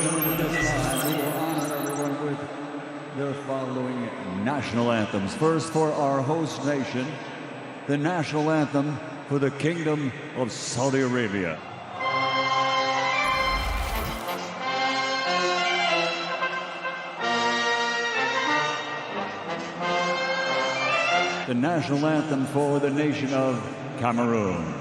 gentlemen, at this time, we will honor everyone with the following national anthems. First, for our host nation, the national anthem for the Kingdom of Saudi Arabia. The national anthem for the nation of Cameroon.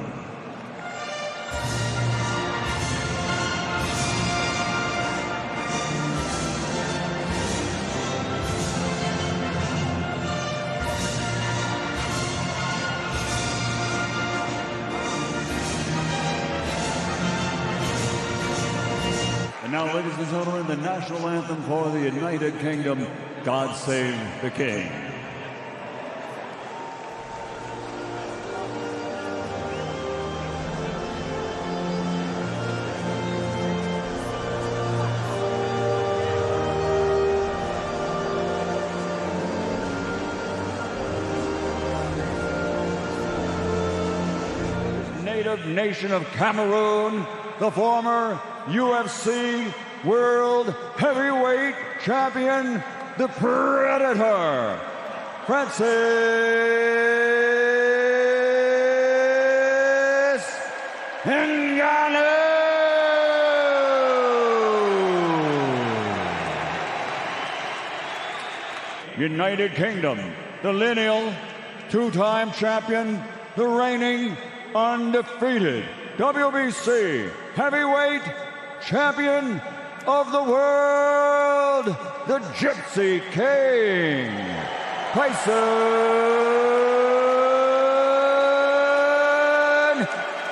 And now, ladies and gentlemen, the national anthem for the United Kingdom, God Save the King. Native nation of Cameroon, the former UFC World Heavyweight Champion, the Predator, Françi Nganou. United Kingdom, the lineal two-time champion, the reigning undefeated WBC heavyweight champion of the world, the Gypsy King, Tyson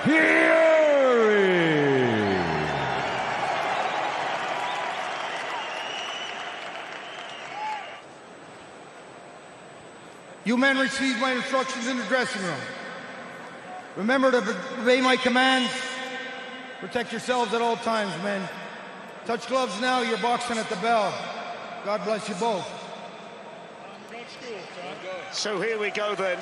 Fury. You men received my instructions in the dressing room. Remember to obey my commands. Protect yourselves at all times, men. Touch gloves now, you're boxing at the bell. God bless you both. So here we go then.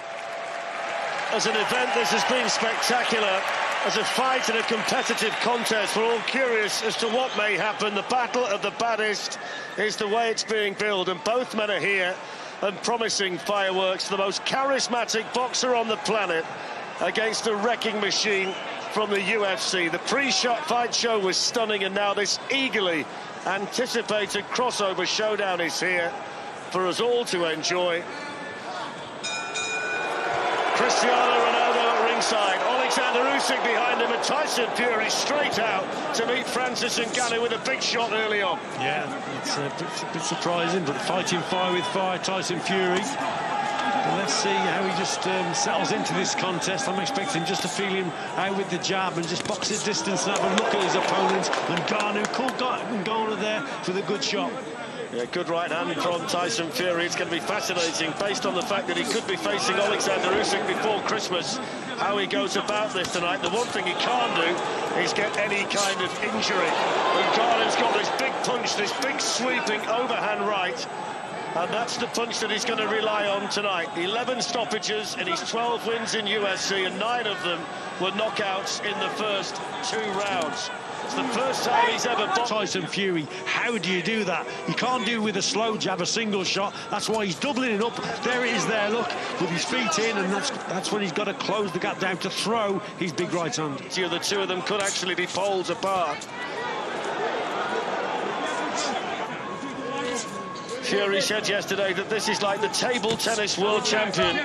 As an event, this has been spectacular. As a fight and a competitive contest, we're all curious as to what may happen. The battle of the baddest is the way it's being billed, and both men are here and promising fireworks. The most charismatic boxer on the planet against a wrecking machine from the UFC. The pre-fight show was stunning, and now this eagerly anticipated crossover showdown is here for us all to enjoy. Cristiano Ronaldo at ringside, Alexander Usyk behind him, and Tyson Fury straight out to meet Francis Nganou with a big shot early on. Yeah, it's a bit surprising, but fighting fire with fire, Tyson Fury. But let's see how he just settles into this contest. I'm expecting just to feel him out with the jab and just box at distance and have a look at his opponent. And Nganou, cool Nganou there with a good shot. Yeah, good right hand from Tyson Fury. It's going to be fascinating based on the fact that he could be facing Alexander Usyk before Christmas. How he goes about this tonight. The one thing he can't do is get any kind of injury. Ngannou's got this big punch, this big sweeping overhand right. And that's the punch that he's going to rely on tonight. 11 stoppages in his 12 wins in UFC, and 9 of them were knockouts in the first 2 rounds. It's the first time he's ever boxed. Tyson Fury, how do you do that? You can't do with a slow jab, a single shot. That's why he's doubling it up. There it is there, look, with his feet in, and that's when he's got to close the gap down to throw his big right hand. The two of them could actually be poles apart. Fury said yesterday that this is like the table tennis world champion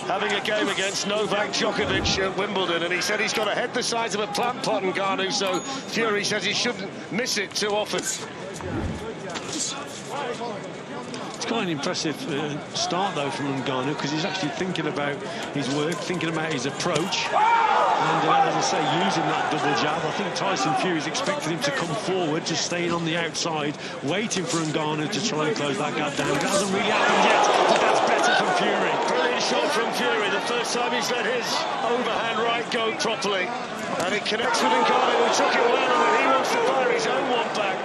having a game against Novak Djokovic at Wimbledon, and he said he's got a head the size of a plant pot in Nganou, so Fury says he shouldn't miss it too often. It's quite an impressive start, though, from Nganou, because he's actually thinking about his work, thinking about his approach. And as I say, using that double jab, I think Tyson Fury's expecting him to come forward, just staying on the outside, waiting for Nganou to try and close that gap down. It hasn't really happened yet, but that's better from Fury. Brilliant shot from Fury, the first time he's let his overhand right go properly. And it connects with Nganou, who took it well, and he wants to fire his own one back.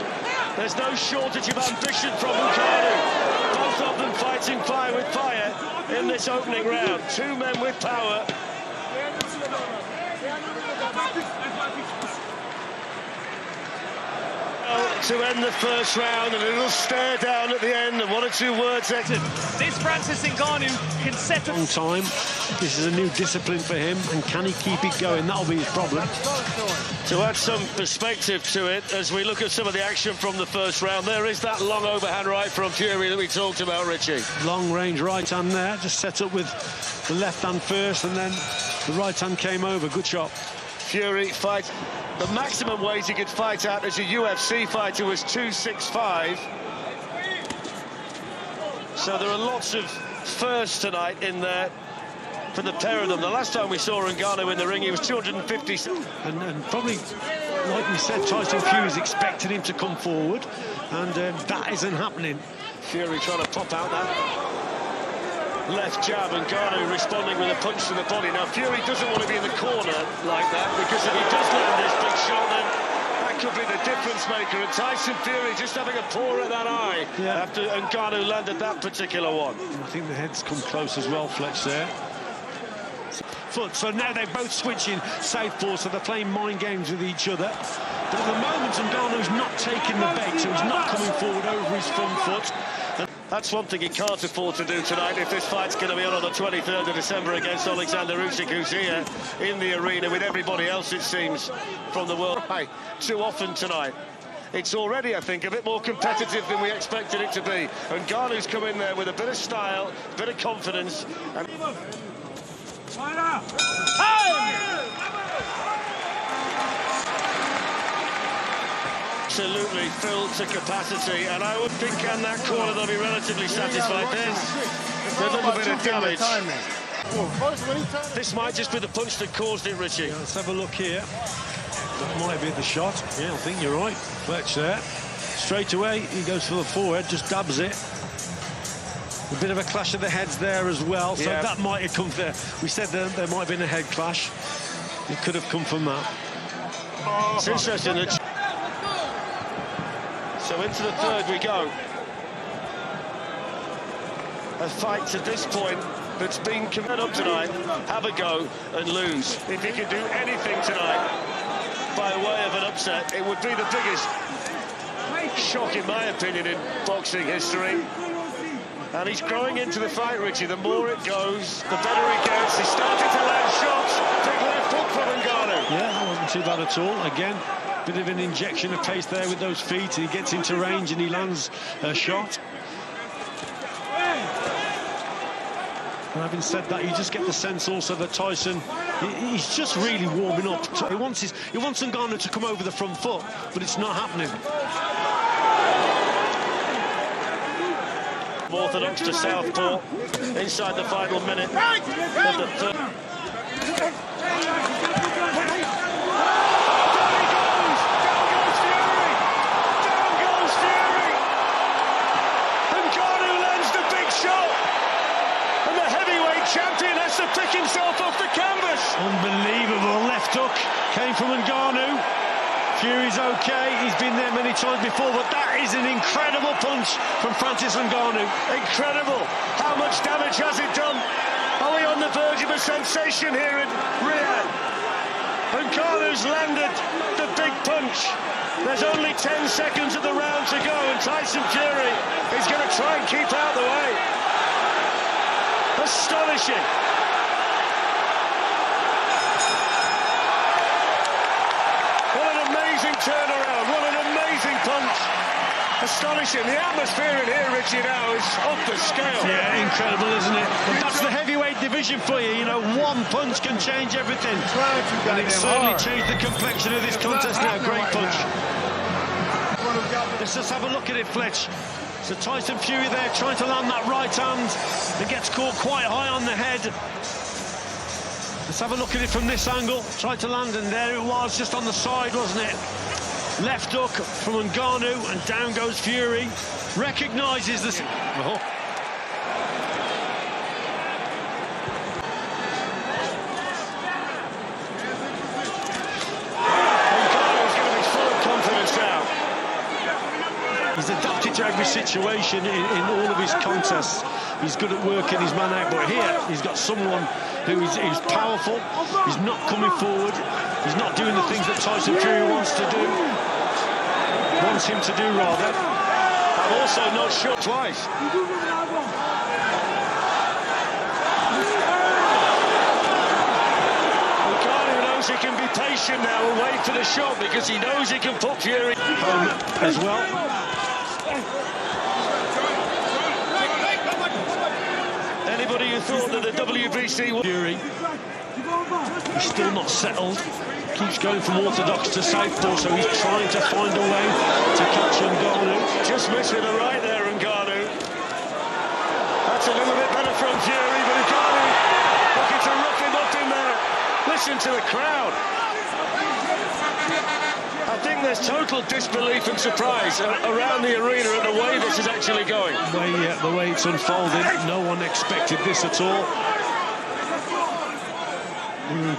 There's no shortage of ambition from Nganou. Both of them fighting fire with fire in this opening round. 2 men with power. to end the first round, and a little stare down at the end, and one or two words exit. This Francis Nganou can set a long time. This is a new discipline for him, and can he keep it going? That'll be his problem. To add some perspective to it, as we look at some of the action from the first round, there is that long overhand right from Fury that we talked about, Richie. Long range right hand there, just set up with the left hand first, and then the right hand came over. Good shot. Fury fight. The maximum weight he could fight at as a UFC fighter was 265. So there are lots of firsts tonight in there for the pair of them. The last time we saw Nganou in the ring, he was 250. And probably, like we said, Tyson Fury's expecting him to come forward, and that isn't happening. Fury trying to pop out that left jab, and Nganou responding with a punch to the body. Now, Fury doesn't want to be in the corner like that, because if he does land this big shot, then that could be the difference maker. And Tyson Fury just having a paw at that eye after Nganou landed that particular one. I think the head's come close as well, Fletch, there. So now they're both switching southpaw, so they're playing mind games with each other. But at the moment, Ngannou's not taking the bait, so he's not coming forward over his front foot. That's one thing he can't afford to do tonight if this fight's going to be on the 23rd of December against Alexander Usyk, who's here in the arena with everybody else, it seems, from the world. Right, too often tonight. It's already, I think, a bit more competitive than we expected it to be. And Ngannou's come in there with a bit of style, a bit of confidence. And absolutely filled to capacity, and I would think in that corner they'll be relatively satisfied. There's a little bit of damage. This might just be the punch that caused it, Richie. Yeah, let's have a look here. That might be the shot. Yeah, I think you're right. Fletch there. Straight away, he goes for the forehead, just dabs it. A bit of a clash of the heads there as well, so that might have come there. We said there might have been a head clash. It could have come from that. It's interesting that... So into the third we go. A fight to this point that's been committed up tonight. Have a go and lose. If he could do anything tonight by way of an upset, it would be the biggest shock, in my opinion, in boxing history. And he's growing into the fight, Richie. The more it goes, the better he gets. He's starting to land shots. Big left hook from Nganou. Yeah, that wasn't too bad at all. Again, bit of an injection of pace there with those feet, and he gets into range and he lands a shot. And having said that, you just get the sense also that Tyson, he's just really warming up. He wants Nganou to come over the front foot, but it's not happening. Orthodox to southpaw inside the final minute of the third. Champion has to pick himself off the canvas. Unbelievable left hook came from Nganou. Fury's okay, he's been there many times before, but that is an incredible punch from Francis Nganou. Incredible. How much damage has it done? Are we on the verge of a sensation here in Riyadh? Ngannou's landed the big punch. There's only 10 seconds of the round to go, and Tyson Fury is going to try and keep out the way. Astonishing. What an amazing turnaround. What an amazing punch. Astonishing. The atmosphere in here, Richie, now is off the scale. Yeah, incredible, isn't it? And that's the heavyweight division for you. You know, one punch can change everything. And it certainly changed the complexion of this contest now. Great punch. Let's just have a look at it, Fletch. So Tyson Fury there trying to land that right hand. It gets caught quite high on the head. Let's have a look at it from this angle. Tried to land, and there it was, just on the side, wasn't it? Left hook from Nganou, and down goes Fury. Recognises the... Oh. He's adapted to every situation in all of his contests. He's good at working his man out, but here he's got someone who's powerful. He's not coming forward. He's not doing the things that Tyson Fury wants to do. wants him to do, rather. I'm also not sure twice. Nganou knows he can be patient now and wait for the shot because he knows he can put Fury home as well. Anybody who thought that the WBC was... Fury is still not settled. Keeps going from orthodox to southpaw, so he's trying to find a way to catch Nganou. Just missed with the right there, Nganou. That's a little bit better from Fury, but Nganou looking to rough him up in there. Listen to the crowd. I think there's total disbelief and surprise around the arena at the way this is actually going. The way it's unfolded, no one expected this at all.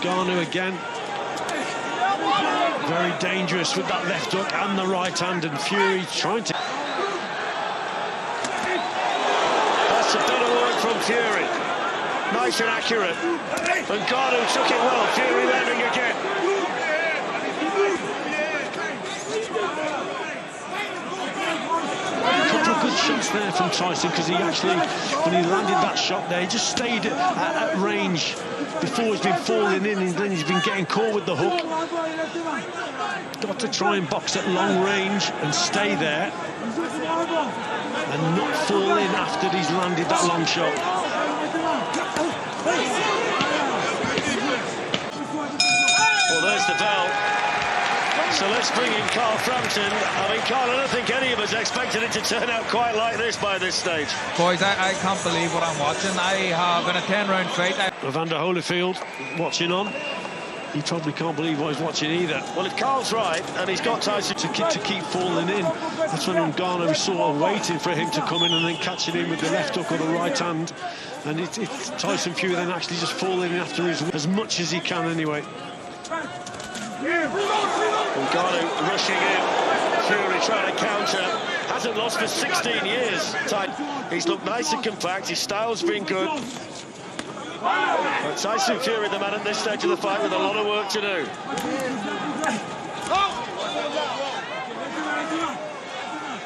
Nganou again. Very dangerous with that left hook and the right hand, and Fury trying to... That's a better work from Fury. Nice and accurate. Nganou took it well. Fury landing again. A couple of good shots there from Tyson, because he actually, when he landed that shot there, he just stayed at range before he's been falling in, and then he's been getting caught with the hook. Got to try and box at long range and stay there and not fall in after he's landed that long shot. Well, there's the bell. So let's bring in Carl Frampton. I mean, Carl, I don't think any of us expected it to turn out quite like this by this stage. Boys, I can't believe what I'm watching. I have in a 10-round fight. Evander Holyfield watching on. He probably can't believe what he's watching either. Well, if Carl's right, and he's got Tyson to keep falling in, that's when Nganou was sort of waiting for him to come in and then catching him with the left hook or the right hand. And it's Tyson Fury then actually just falling in after his, as much as he can anyway. Nganou rushing in, Fury trying to counter, hasn't lost for 16 years. He's looked nice and compact, his style's been good. But Tyson Fury, the man at this stage of the fight, with a lot of work to do.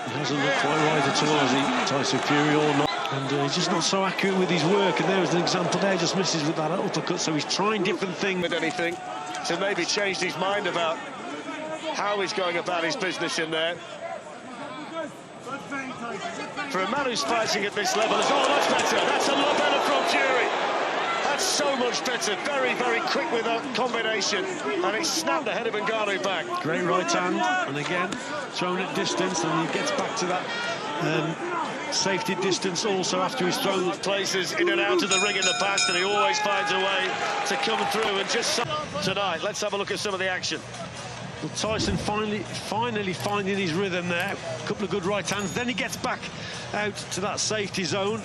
He hasn't looked quite right at all, has he, Tyson Fury, or not? And he's just not so accurate with his work, and there was an example there, just misses with that uppercut, so he's trying different things. With anything to maybe changed his mind about how he's going about his business in there. For a man who's fighting at this level, it's all much better. That's a lot better from Fury. That's so much better. Very, very quick with that combination, and it snapped the head of Nganou back. Great right hand, and again thrown at distance, and he gets back to that safety distance also after he's thrown places in and out of the ring in the past, and he always finds a way to come through. And just tonight, let's have a look at some of the action. Well, Tyson finally finding his rhythm there. A couple of good right hands. Then he gets back out to that safety zone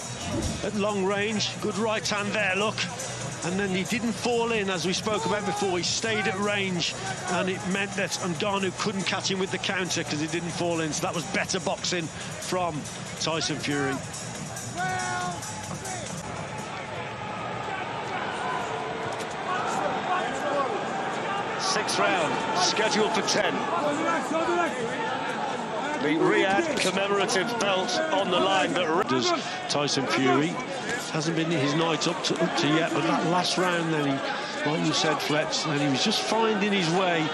at long range. Good right hand there, look. And then he didn't fall in, as we spoke about before. He stayed at range, and it meant that Nganou couldn't catch him with the counter because he didn't fall in. So that was better boxing from Tyson Fury. Sixth round, scheduled for 10. The Riyadh commemorative belt on the line, but does Tyson Fury. Hasn't been his night up to yet, but that last round then, he, like you said, Fletch, and he was just finding his way,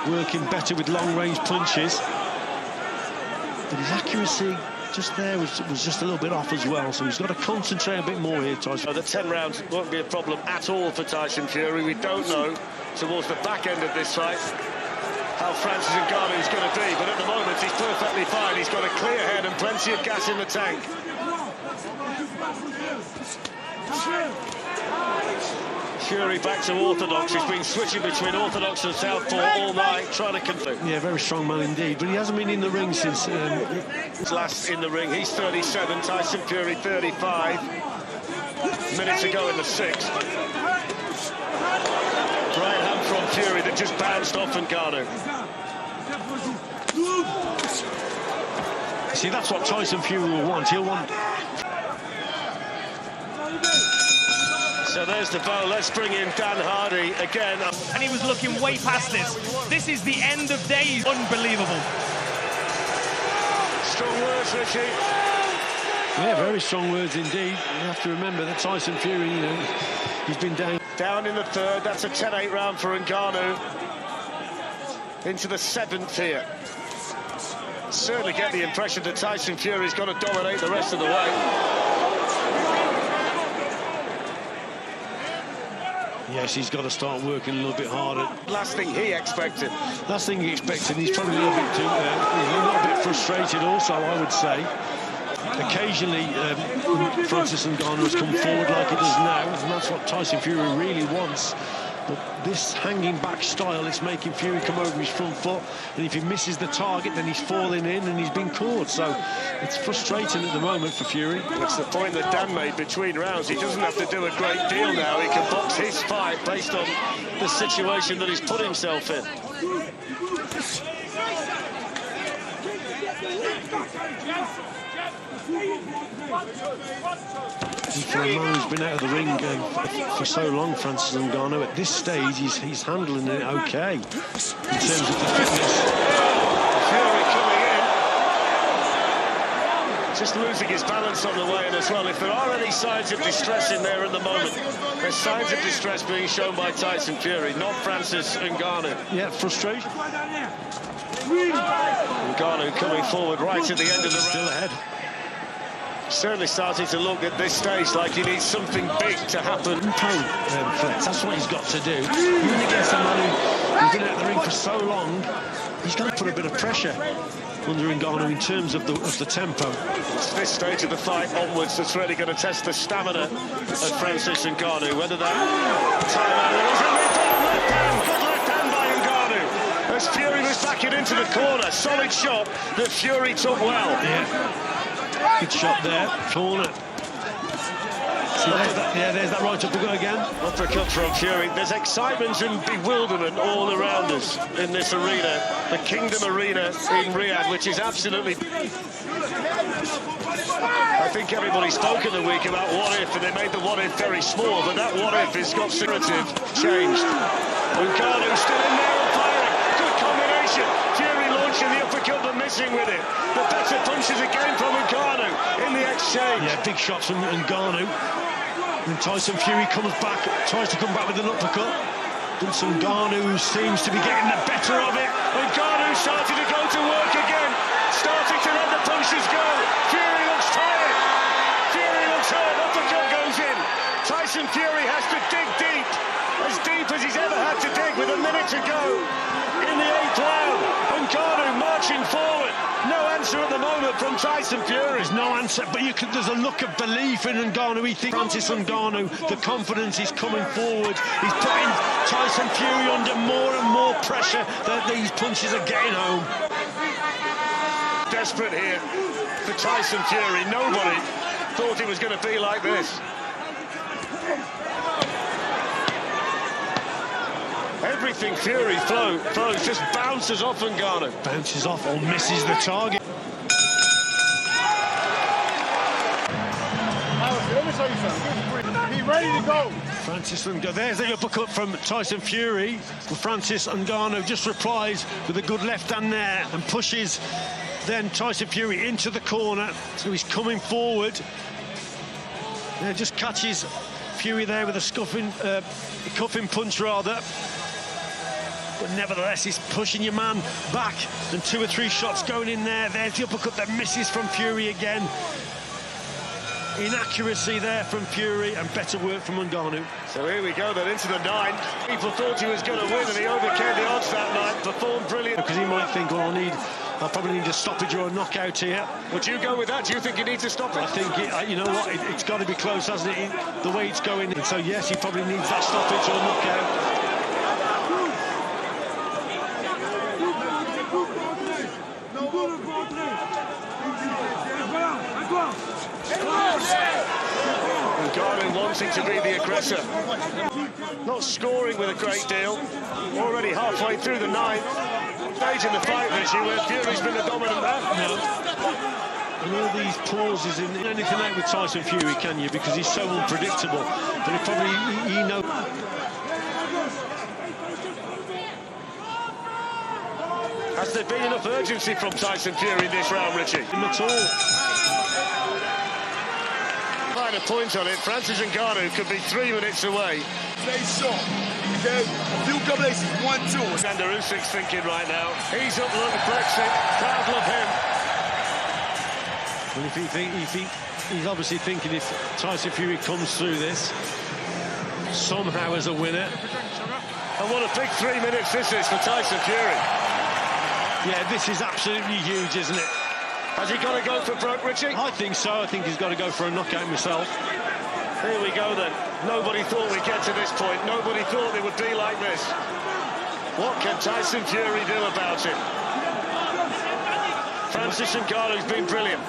working better with long-range punches. But his accuracy just there was just a little bit off as well, so he's got to concentrate a bit more here, Tyson. The 10 rounds won't be a problem at all for Tyson Fury. We don't know towards the back end of this fight how Françi Nganou is going to be, but at the moment he's perfectly fine. He's got a clear head and plenty of gas in the tank. Fury back to orthodox. He's been switching between orthodox and southpaw all night, trying to complete. Yeah, very strong man indeed, but he hasn't been in the ring since last in the ring. He's 37, Tyson Fury 35. Minutes to go in the sixth. Right hand from Fury that just bounced off Nganou. See, that's what Tyson Fury will want. He'll want... So there's the bell. Let's bring in Dan Hardy again. And he was looking way past this. This is the end of days. Unbelievable. Strong words, Richie. Yeah, very strong words indeed. You have to remember that Tyson Fury, you know, he's been down. Down in the third, that's a 10-8 round for Nganou. Into the 7th here. Certainly get the impression that Tyson Fury's going to dominate the rest of the way. Yes, he's got to start working a little bit harder. Last thing he expected. Last thing he expected, he's probably a little bit too, he's a little bit frustrated also, I would say. Occasionally, Françi Nganou has come forward like he does now, and that's what Tyson Fury really wants. But this hanging back style is making Fury come over his front foot, and if he misses the target, then he's falling in and he's been caught. So it's frustrating at the moment for Fury. That's the point that Dan made between rounds. He doesn't have to do a great deal now. He can box his fight based on the situation that he's put himself in. For a man who's been out of the ring for so long, Françi Nganou, at this stage he's handling it okay in terms of the fitness. Fury coming in, just losing his balance on the way in as well. If there are any signs of distress in there at the moment, there's signs of distress being shown by Tyson Fury, not Françi Nganou. Yeah, frustration. Nganou coming forward right at the end of the round. Still ahead. Certainly starting to look at this stage like he needs something big to happen. That's what he's got to do. Even against a man who's been out of the ring for so long, he's got to put a bit of pressure under Nganou in terms of the tempo. It's this stage of the fight onwards that's really going to test the stamina of Françi Nganou. Whether that time good left hand by Nganou. As Fury was backing into the corner, solid shot that Fury took well. Yeah. Good shot there, corner. There's that right uppercut again. Uppercut from Fury. There's excitement and bewilderment all around us in this arena, the Kingdom Arena in Riyadh, which is absolutely... I think everybody spoke in the week about what if, and they made the what if very small, but that what if has got narrative changed. Nganou still in there and firing. Good combination. Fury launching the uppercut but missing with it. The better punches again from Nganou in the exchange. Yeah, big shots from Nganou. And Tyson Fury comes back, tries to come back with an uppercut. But Nganou seems to be getting the better of it. Nganou starting to go to work again. Starting to let the punches go. Fury looks tired. Fury looks hurt. Uppercut goes in. Tyson Fury has to dig deep as he's ever had to dig with a minute to go in the 8th round. Nganou marching forward. No answer at the moment from Tyson Fury. There's no answer, but there's a look of belief in Nganou. He thinks Françi Nganou, the confidence is coming forward. He's putting Tyson Fury under more and more pressure that these punches are getting home. Desperate here for Tyson Fury. Nobody thought it was going to be like this. Everything Fury throws just bounces off Nganou. Bounces off or misses the target. Let me tell you something. Be ready to go. Françi Nganou. There's the uppercut from Tyson Fury. Françi Nganou just replies with a good left hand there and pushes then Tyson Fury into the corner. So he's coming forward. Yeah, just catches Fury there with a cuffing punch rather. But nevertheless, he's pushing your man back, and 2 or 3 shots going in there. There's the uppercut that misses from Fury again. Inaccuracy there from Fury, and better work from Nganou. So here we go then into the 9th. People thought he was going to win, and he overcame the odds that night. Performed brilliant. Because he might think, well, I'll probably need a stoppage or a knockout here. Would you go with that? Do you think he needs a stoppage? I think, you know what, it's got to be close, hasn't it? The way it's going. So yes, he probably needs that stoppage or knockout. Nganou wanting to be the aggressor. Not scoring with a great deal. Already halfway through the 9th. Stage in the fight, Richie, where Fury's been the dominant man. No. And all these pauses in anything out with Tyson Fury, can you? Because he's so unpredictable. But he knows. Has Has there been enough urgency from Tyson Fury in this round, Richie? Not at all. Fine a point on it. Francis Nganou could be 3 minutes away. Stay sharp, okay? A few combinations, 1, 2. Sander Usyk's thinking right now. He's up, look, Brexit. Crowd love him. Well, he's obviously thinking if Tyson Fury comes through this somehow as a winner. And what a big 3 minutes this is for Tyson Fury. Yeah, this is absolutely huge, isn't it? Has he got to go for broke, Richie? I think so. I think he's got to go for a knockout myself. Here we go then. Nobody thought we'd get to this point. Nobody thought it would be like this. What can Tyson Fury do about it? Francis Ngannou's been brilliant.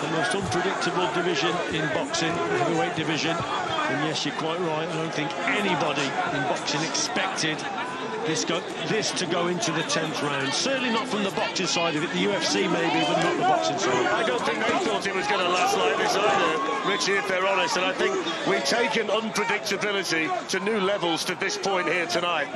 The most unpredictable division in boxing, the heavyweight division. And yes, you're quite right. I don't think anybody in boxing expected this to go into the 10th round. Certainly not from the boxing side of it. The UFC maybe, but not the boxing side. I don't think they thought it was going to last like this either, Richie, if they're honest. And I think we've taken unpredictability to new levels to this point here tonight.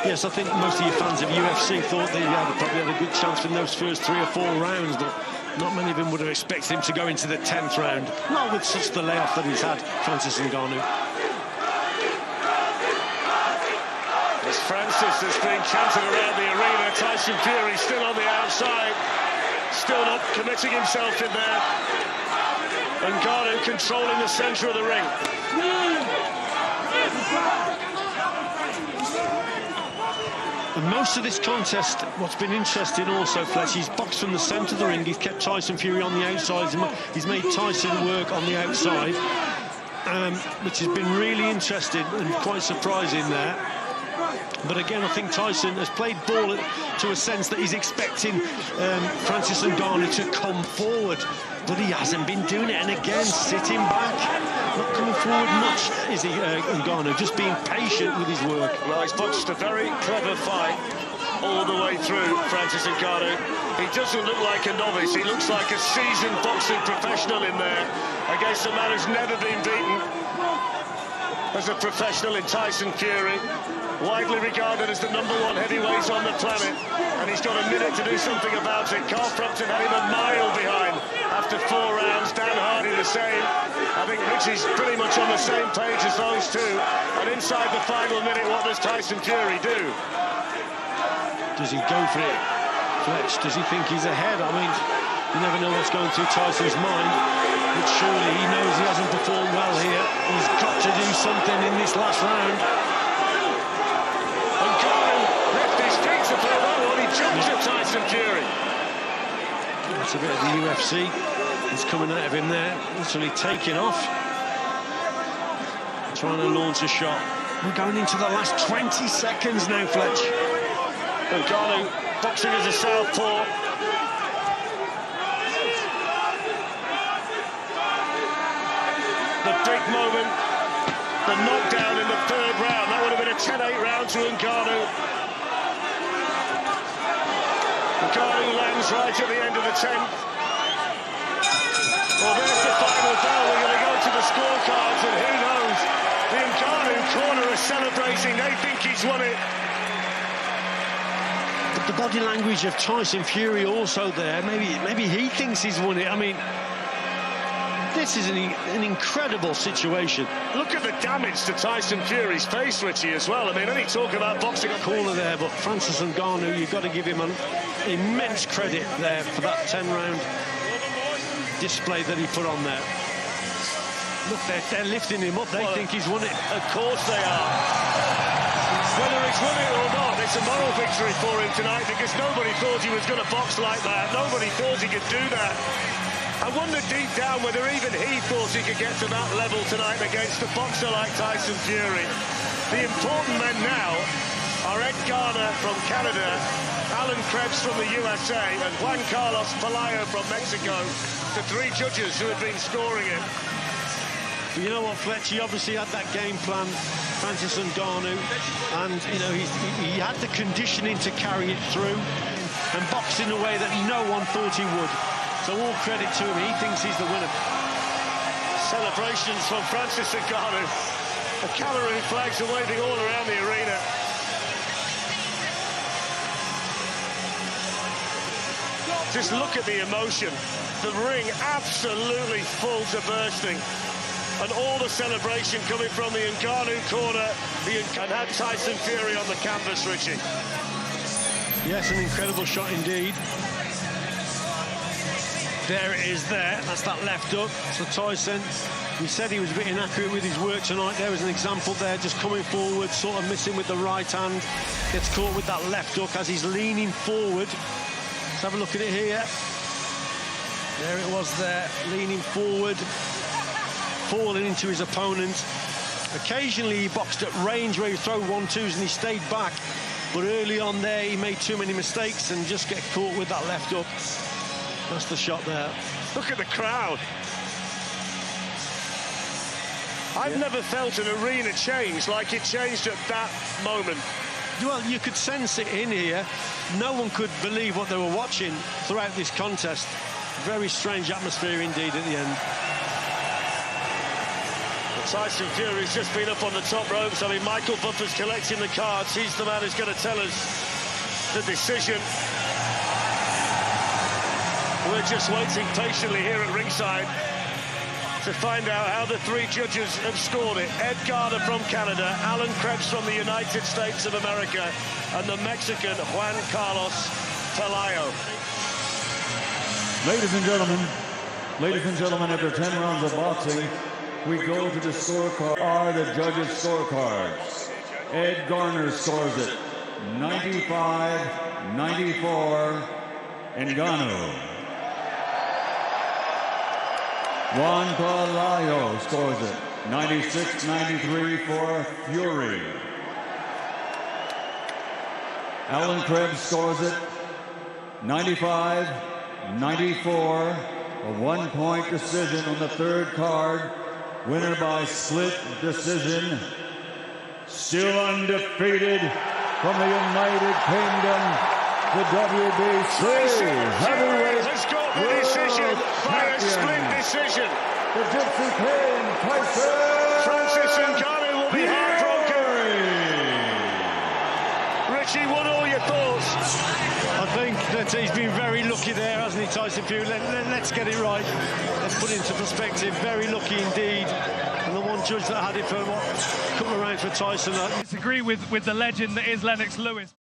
Yes, I think most of your fans of UFC thought they probably had a good chance in those first 3 or 4 rounds, but not many of them would have expected him to go into the 10th round. Not with such the layoff that he's had, Francis Ngannou. As Francis has been chanted around the arena, Tyson Fury still on the outside, still not committing himself in there. Nganou controlling the centre of the ring. And most of this contest, what's been interesting also, Fletch, he's boxed from the centre of the ring. He's kept Tyson Fury on the outside. He's made Tyson work on the outside, which has been really interesting and quite surprising there. But again, I think Tyson has played ball to a sense that he's expecting Francis Ngannou to come forward, but he hasn't been doing it. And again, sitting back, not coming forward much, is he, Ngannou, just being patient with his work. Well, he's boxed a very clever fight all the way through, Francis Nganou. He doesn't look like a novice. He looks like a seasoned boxing professional in there against a man who's never been beaten as a professional in Tyson Fury. Widely regarded as the #1 heavyweight on the planet, and he's got a minute to do something about it. Carl Frampton had him a mile behind after 4 rounds. Dan Hardy the same. I think Richie's pretty much on the same page as those two. And inside the final minute, what does Tyson Fury do? Does he go for it, Fletch? Does he think he's ahead? I mean, you never know what's going through Tyson's mind, but surely he knows he hasn't performed well here. He's got to do something in this last round. Jumped at Tyson Fury. That's a bit of the UFC. He's coming out of him there, literally taking off, trying to launch a shot. We're going into the last 20 seconds now, Fletch. Nganou boxing as a southpaw. The big moment, the knockdown in the 3rd round. That would have been a 10-8 round to Nganou. Nganou lands right at the end of the 10th. Well, there's the final bell. We're going to go to the scorecards, and who knows? The Nganou corner is celebrating. They think he's won it. But the body language of Tyson Fury also there. Maybe he thinks he's won it. I mean, this is an incredible situation. Look at the damage to Tyson Fury's face, Richie, as well. I mean, only talk about boxing. Corner there, but Francis Ngannou, you've got to give him an immense credit there for that 10-round display that he put on there. Look, they're lifting him up. They think he's won it. Of course they are. Whether he's won it or not, it's a moral victory for him tonight, because nobody thought he was going to box like that. Nobody thought he could do that. I wonder deep down whether even he thought he could get to that level tonight against a boxer like Tyson Fury. The important men now are Ed Garner from Canada, Alan Krebs from the USA, and Juan Carlos Pelayo from Mexico, the 3 judges who have been scoring it. But you know what, Fletch, he obviously had that game plan, Francis Ngannou, and you know he had the conditioning to carry it through and box in a way that no one thought he would. So all credit to him. He thinks he's the winner. Celebrations from Francis Ngannou. The Cameroon flags are waving all around the arena. Just look at the emotion. The ring absolutely full to bursting. And all the celebration coming from the Nganou corner. And had Tyson Fury on the canvas, Richie. Yes, an incredible shot indeed. There it is there. That's that left hook. So Tyson, he said he was a bit inaccurate with his work tonight. There was an example there, just coming forward, sort of missing with the right hand. Gets caught with that left hook as he's leaning forward. Let's have a look at it here. There it was there, leaning forward, falling into his opponent. Occasionally he boxed at range where he throw 1-2s and he stayed back. But early on there, he made too many mistakes and just get caught with that left hook. That's the shot there. Look at the crowd. I've never felt an arena change like it changed at that moment. Well, you could sense it in here. No one could believe what they were watching throughout this contest. Very strange atmosphere indeed at the end. Tyson Fury's just been up on the top ropes. I mean, Michael Buffer's collecting the cards. He's the man who's going to tell us the decision. We're just waiting patiently here at ringside to find out how the three judges have scored it. Ed Garner from Canada, Alan Krebs from the United States of America, and the Mexican Juan Carlos Pelayo. Ladies and gentlemen, after 10 rounds of boxing, we go to the scorecard. Are the judges' scorecards? Ed Garner scores it 95-94 Nganou. Juan Pelayo scores it 96-93 for Fury. Alan Krebs scores it 95-94, a one-point decision on the third card. Winner by split decision. Still undefeated from the United Kingdom, the WBC heavyweight has got the decision by a split decision. The Gypsy King, Tyson. Francis Nganou will be heartbroken. Richie, what are all your thoughts? I think that he's been very lucky there, hasn't he, Tyson Fury? Let's get it right. Let's put it into perspective. Very lucky indeed. And the one judge that had it for, what, a couple of rounds for Tyson. Disagree with the legend that is Lennox Lewis.